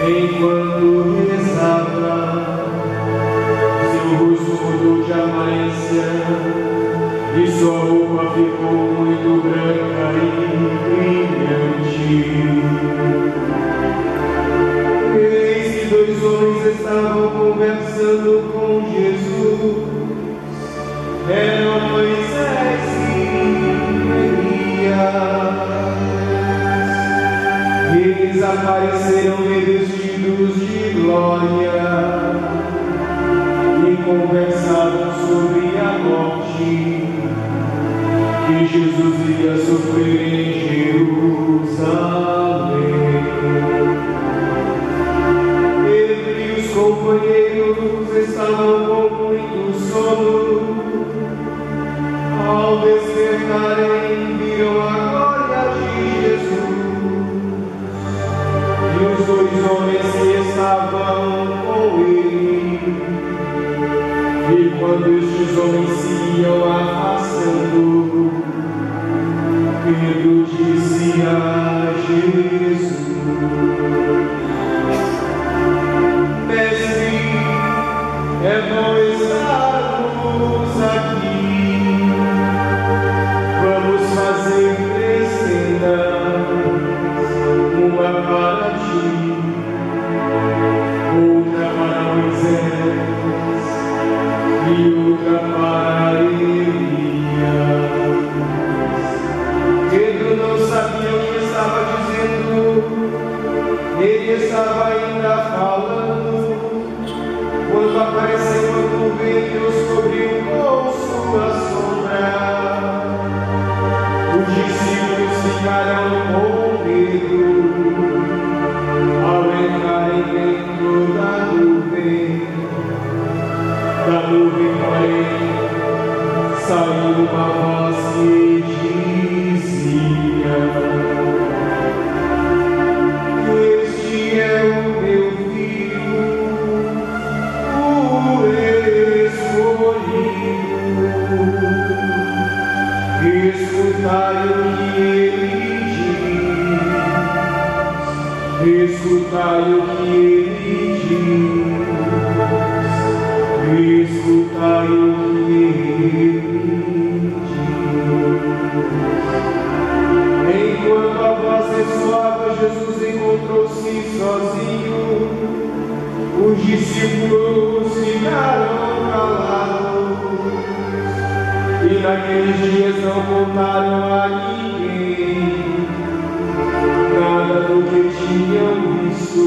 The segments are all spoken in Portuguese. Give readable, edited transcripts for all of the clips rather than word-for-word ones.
Enquanto rezava, seu rosto mudou de aparência e sua roupa ficou muito branca e brilhante. Eis que dois homens estavam conversando com Jesus. Eram Moisés e Elias. Eles apareceram revestidos de glória e conversaram sobre a morte que Jesus iria sofrer em Jerusalém. Ele e os companheiros estavam com muito sono. Ao despertarem, viram a glória de Jesus e os dois homens que estavam com ele. E quando estes homens se iam afastando, Pedro disse a Jesus: Mestre, é bom estarmos aqui. Vamos fazer 3 tendas, uma para ti, outra para Moisés e outra para Elias. Pedro não sabia o que estava dizendo, ele estava ainda falando, quando apareceu uma nuvem que os cobriu com sua sombra. Os discípulos ficaram com medo ao entrarem dentro da nuvem. Da nuvem, porém, saiu uma voz que dizia: Este é o meu filho, o escolhido. Escutai o que ele diz. Escutai o que ele diz. Escutai o que ele diz. Enquanto a voz ressoava, Jesus encontrou-se sozinho. Os discípulos ficaram calados e naqueles dias não contaram a ninguém nada do que tinham visto.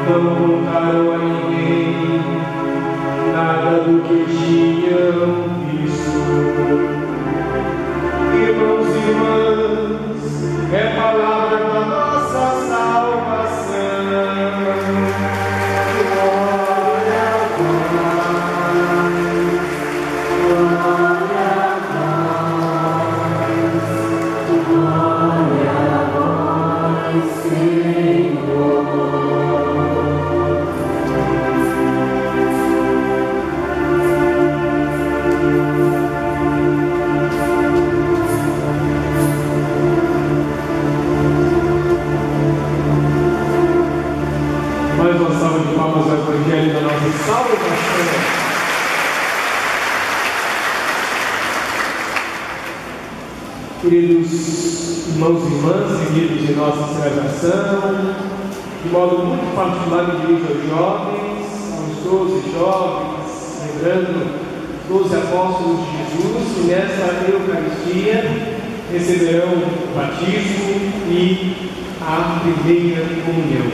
Não contaram a ninguém nada do que tinham visto. Irmãos e irmãs, é palavra da nossa salvação. Glória a Deus, glória a Deus, glória a Deus, Senhor. Vamos ao Evangelho da nossa salvação. Queridos irmãos e irmãs, seguidos de nossa celebração, de modo muito particular me dirijo aos jovens, aos 12 jovens, lembrando os 12 apóstolos de Jesus, que nesta Eucaristia receberão o batismo e a primeira comunhão.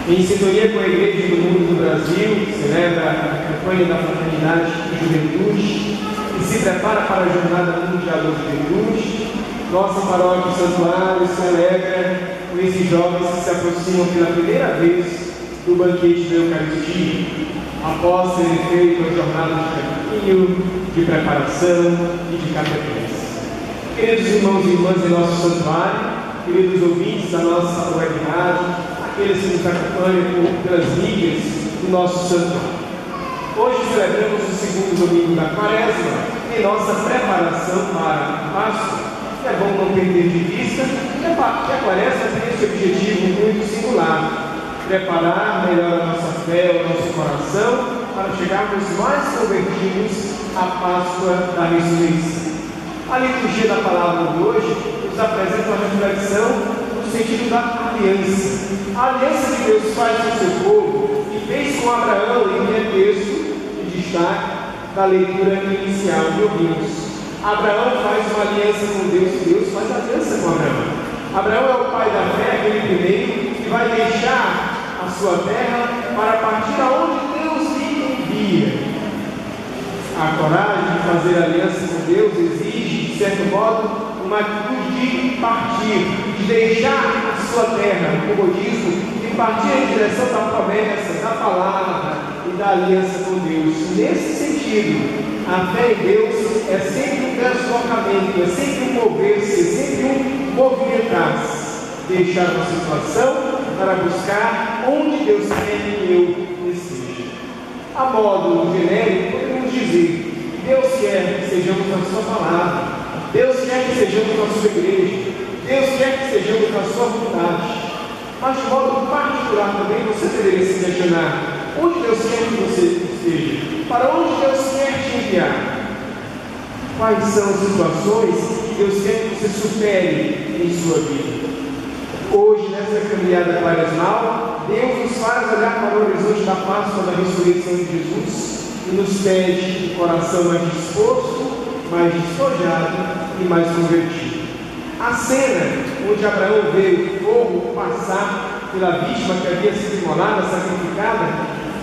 Em sintonia com a Igreja do Mundo do Brasil, que celebra a campanha da Fraternidade e Juventude e se prepara para a Jornada Mundial da Juventude, nossa paróquia Santuário se alegra com esses jovens que se aproximam pela primeira vez do banquete da Eucaristia, após terem feito a jornada de caminho, de preparação e de catequese. Queridos irmãos e irmãs em nosso santuário, queridos ouvintes da nossa web rádio, aqueles que nos acompanham pelas mídias do nosso santuário. Hoje celebramos o segundo domingo da Quaresma, em nossa preparação para a Páscoa. É bom não perder de vista que a Quaresma tem esse objetivo muito singular, preparar melhor a nossa fé, o nosso coração, para chegarmos mais convertidos à Páscoa da ressurreição. A liturgia da palavra de hoje nos apresenta uma reflexão no sentido da aliança. A aliança que Deus faz com o seu povo e fez com Abraão, em que é texto de destaque da leitura inicial que ouvimos. Abraão faz uma aliança com Deus e Deus faz aliança com Abraão. Abraão é o pai da fé, aquele primeiro que vai deixar a sua terra para partir aonde Deus lhe envia. A coragem de fazer aliança com Deus exige, de certo modo, uma atitude de partir, de deixar a sua terra, o comodismo, de partir em direção da promessa, da palavra e da aliança com Deus. Nesse sentido, a fé em Deus é sempre um deslocamento, é sempre um mover-se, é sempre um movimentar-se. Deixar uma situação para buscar onde Deus quer que eu esteja. A modo genérico, podemos dizer que Deus quer que sejamos na sua palavra, Deus quer que sejamos na sua igreja, Deus quer que sejamos na sua vontade. Mas de modo particular também você deveria se questionar: onde Deus quer que você esteja? Para onde Deus quer te enviar? Quais são as situações que Deus quer que você supere em sua vida? Hoje, nessa caminhada quaresmal, Deus nos faz olhar para o horizonte da Páscoa da ressurreição de Jesus e nos pede um coração mais disposto, mais despojado e mais convertido. A cena onde Abraão vê o fogo passar pela vítima que havia sido imolada, sacrificada,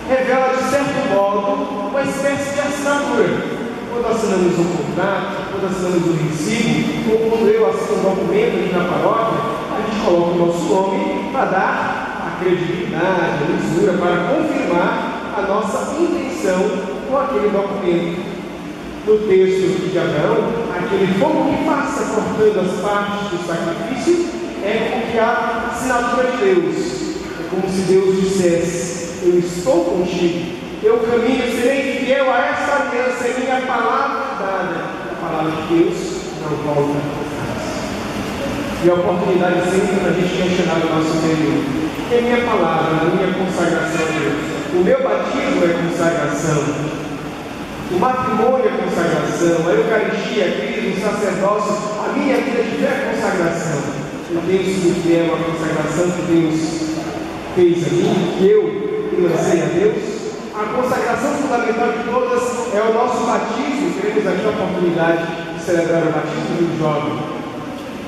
revela de certo modo uma espécie de assinatura. Quando assinamos um contrato, quando assinamos um recibo, ou quando eu assino um documento aqui na paróquia, a gente coloca o nosso nome para dar a credibilidade, a lisura, para confirmar a nossa intenção com aquele documento. No texto de Abraão, aquele fogo que passa cortando as partes do sacrifício é como que a assinatura de Deus. É como se Deus dissesse: eu estou contigo, eu caminho, serei fiel a esta aliança, é minha palavra dada. A palavra de Deus não volta atrás. E a oportunidade sempre para a gente questionar o nosso interior: é minha palavra, a minha consagração a Deus. O meu batismo é consagração. O matrimônio é consagração, a Eucaristia, a Cristo, o sacerdócio, a minha vida de fé é consagração. Eu tenho sido fiel à consagração que Deus fez a mim, que eu lancei a Deus. A consagração fundamental de todas é o nosso batismo. Teremos aqui a oportunidade de celebrar o batismo do jovem.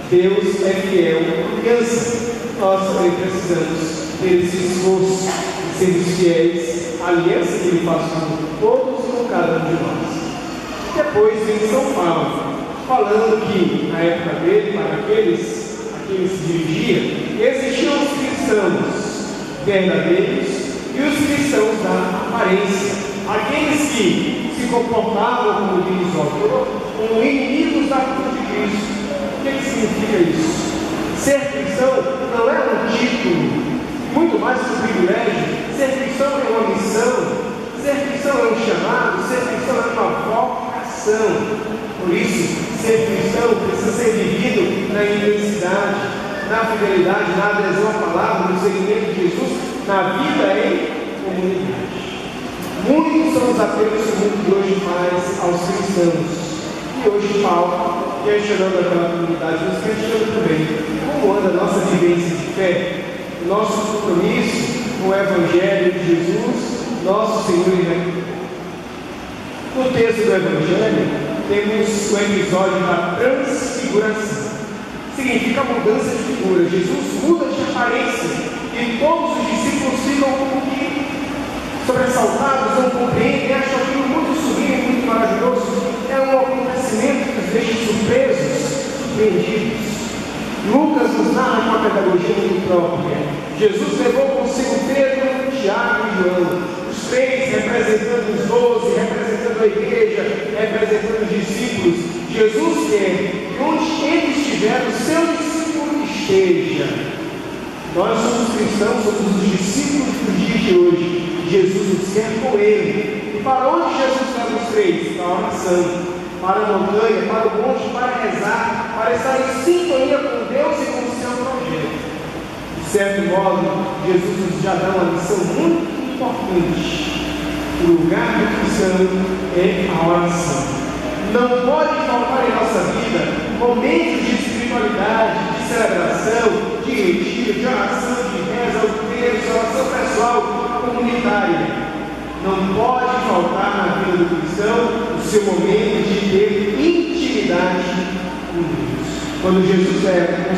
Deus é fiel à criança. Nós também precisamos ter esse esforço de sermos fiéis à aliança que Ele faz com todos e com cada um de nós. Depois vem São Paulo, falando que na época dele, para aqueles a quem ele se dirigia, existiam os cristãos verdadeiros e os cristãos da aparência, aqueles que se comportavam, como diz o autor, como inimigos da cruz de Cristo. O que significa isso? Ser cristão não é um título, muito mais que um privilégio. Ser cristão é uma missão, ser cristão é um chamado, ser cristão é uma vocação. Por isso, ser cristão precisa ser vivido na intensidade, na fidelidade, na adesão à palavra, no seguimento de Jesus, na vida em comunidade. Muitos são os apelos que o mundo de hoje faz aos cristãos. E hoje Paulo, questionando aquela comunidade, nos questionando também como anda a nossa vivência de fé, nosso compromisso com o Evangelho de Jesus, nosso Senhor e Redentor. No texto do Evangelho, temos o episódio da transfiguração. Significa mudança de figura. Jesus muda de aparência e todos os discípulos ficam como que sobressaltados, não compreendem, acham aquilo muito sublime, muito maravilhoso. É um acontecimento que os deixa surpresos, surpreendidos. Lucas nos narra com a pedagogia muito própria. Jesus levou consigo Pedro, Tiago e João, os três representando os 12, representando a igreja, representando os discípulos. Jesus quer que onde ele estiver, o seu discípulo esteja. Nós somos cristãos, somos os discípulos dos dias de hoje. Jesus nos quer com ele. E para onde Jesus leva os três? Para a oração, para a montanha, para o monte, para rezar, para estar em sintonia com Deus e com o seu projeto. certo modo, Jesus nos já dá uma lição muito importante. O lugar do cristão é a oração. Não pode faltar em nossa vida momentos de espiritualidade, de celebração, de retiro, de oração, de reza, de oração pessoal, comunitária. Não pode faltar na vida do cristão o seu momento de ter intimidade com Deus. Quando Jesus é com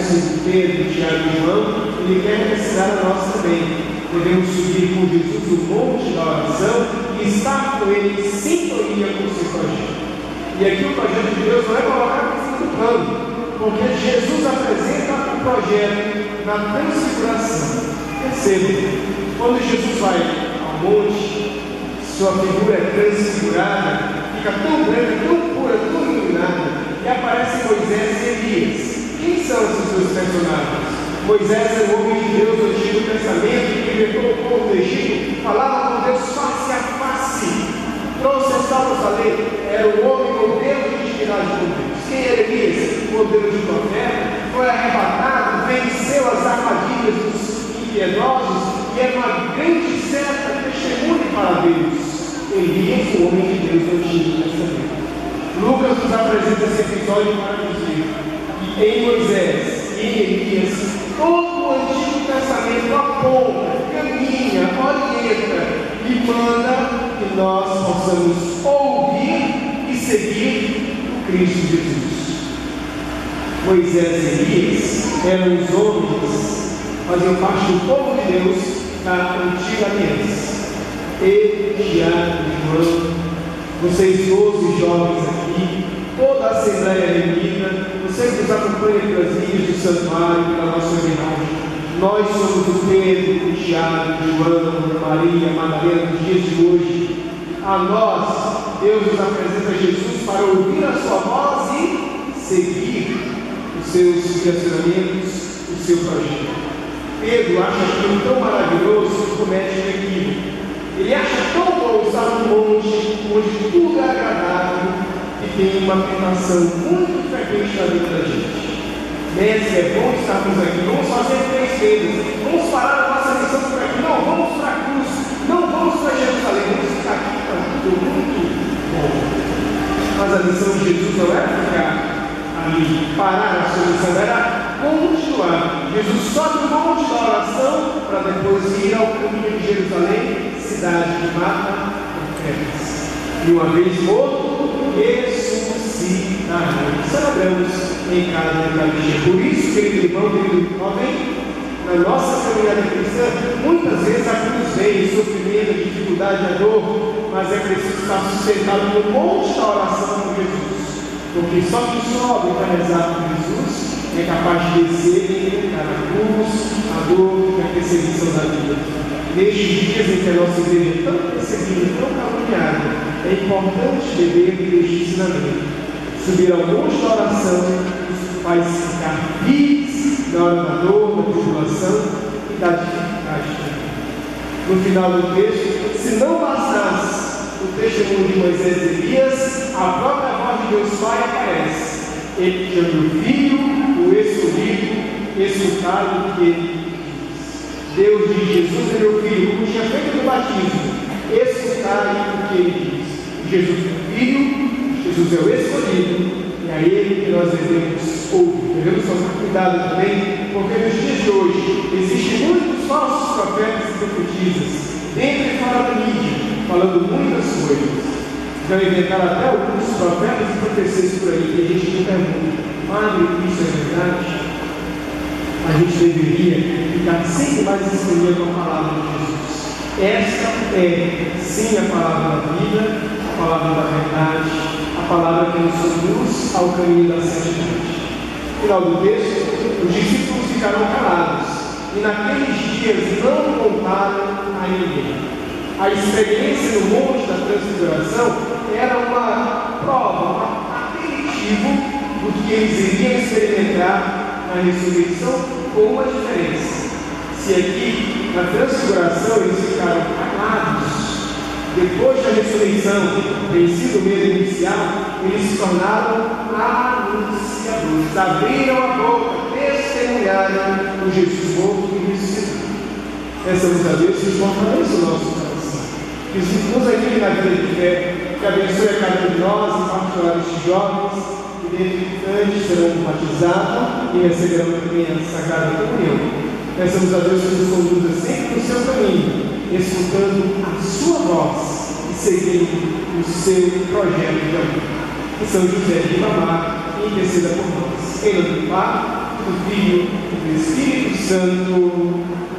Pedro, Tiago e João, ele quer ensinar a nós também. Devemos subir com Jesus no monte da oração e estar com ele em sintonia com o seu projeto. E aqui o projeto de Deus não é colocar no segundo plano, porque Jesus apresenta o projeto na transfiguração. Perceba, quando Jesus vai ao monte, sua figura é transfigurada, fica tão branca, tão pura, tão iluminada, e aparecem Moisés e Elias. Quem são esses dois personagens? Moisés é o homem de Deus do Antigo Testamento, que libertou o povo do Egito, falava com Deus face a face, trouxe as tábuas da lei, era o homem modelo de intimidade com Deus. Quem era Elias? Modelo de profeta, foi arrebatado, venceu as armadilhas dos impiedosos e era uma grande certa testemunha para Deus. Elias, o homem de Deus do Antigo Testamento. Lucas nos apresenta esse episódio para dizer que em Moisés e em Elias, todo o Antigo Testamento aponta, caminha, orienta e manda que nós possamos ouvir e seguir o Cristo Jesus. Moisés e Elias eram os homens, faziam parte do povo de Deus da antiga aliança. E Tiago e João, vocês 12 jovens aqui, toda a Assembleia Reunida, vocês nos acompanham pelas linhas do santuário, pela nossa homenagem. Nós somos o Pedro, o Tiago, o João, Maria, Madalena, nos dias de hoje. A nós, Deus nos apresenta Jesus para ouvir a sua voz e seguir os seus direcionamentos, o seu projeto. Pedro acha aquilo tão maravilhoso que comete um equívoco. Ele acha tão bom estar num monte onde tudo é agradável e tem uma tentação muito frequente na vida da gente. Mestre, é bom estarmos aqui, vamos fazer 3 vezes, vamos parar a nossa missão por aqui, não vamos para a cruz, não vamos para Jerusalém, vamos ficar aqui, está tudo muito bom. Mas a missão de Jesus não era ficar ali, parar a sua missão, era continuar. Jesus sobe no monte da oração para depois ir ao caminho de Jerusalém, cidade que mata profetas. E uma vez morto, ressuscitará. Celebramos em cada Eucaristia. Por isso, querido irmão, querido jovem, na nossa caminhada cristã, muitas vezes a cruz vem, o sofrimento, a dificuldade, a dor, mas é preciso estar sustentado no monte da oração com Jesus. Porque só quem sobe para rezar com Jesus é capaz de descer e enfrentar a cruz, a dor e a perseguição da vida. Nestes dias em que a nossa igreja é tão perseguida, tão caluniada, é importante beber deste ensinamento. Subir ao monte da oração faz ficar firmes na hora da dor, da tribulação e da dificuldade também. No final do texto, se não bastasse o testemunho de Moisés e Elias, a própria voz de Deus Pai aparece. Ele chama o Filho, o escolhido, escutado do que ele diz. Deus diz: Jesus é meu Filho, como tinha feito no batismo, escutado do que ele diz. Jesus é o Filho, Jesus é o escolhido, e a ele que nós devemos ouvir. Devemos tomar cuidado também, porque nos dias de hoje existem muitos falsos profetas e profetisas, dentro e fora da mídia, falando muitas coisas. Já inventaram até alguns profetas e profecias por aí, que a gente não pergunta: Padre, isso é verdade? A gente deveria ficar sempre mais em sintonia com a palavra de Jesus. Esta é, sim, a palavra da vida, a palavra da verdade, a palavra que nos conduz ao caminho da santidade. No final do texto, os discípulos ficaram calados e naqueles dias não contaram a ninguém. A experiência no Monte da Transfiguração era uma prova, um aperitivo do que eles iriam experimentar na ressurreição, com uma diferença. Se aqui, na Transfiguração, eles ficaram calados, depois da ressurreição, vencido o medo inicial, eles se tornaram anunciadores, abriram a boca, testemunharam o Jesus morto e ressuscitado. Peçamos a Deus que fortaleça o nosso coração, que nos ajude na vida de fé, que abençoe a cada um de nós, em particular estes jovens, que dentro de instantes serão batizados e receberão também a Sagrada Comunhão. Peçamos a Deus que nos conduza sempre no seu caminho, escutando a sua voz e seguindo o seu projeto de amor. Que São José de Ribamar interceda por nós. Em nome do Pai, do Filho e do Espírito Santo.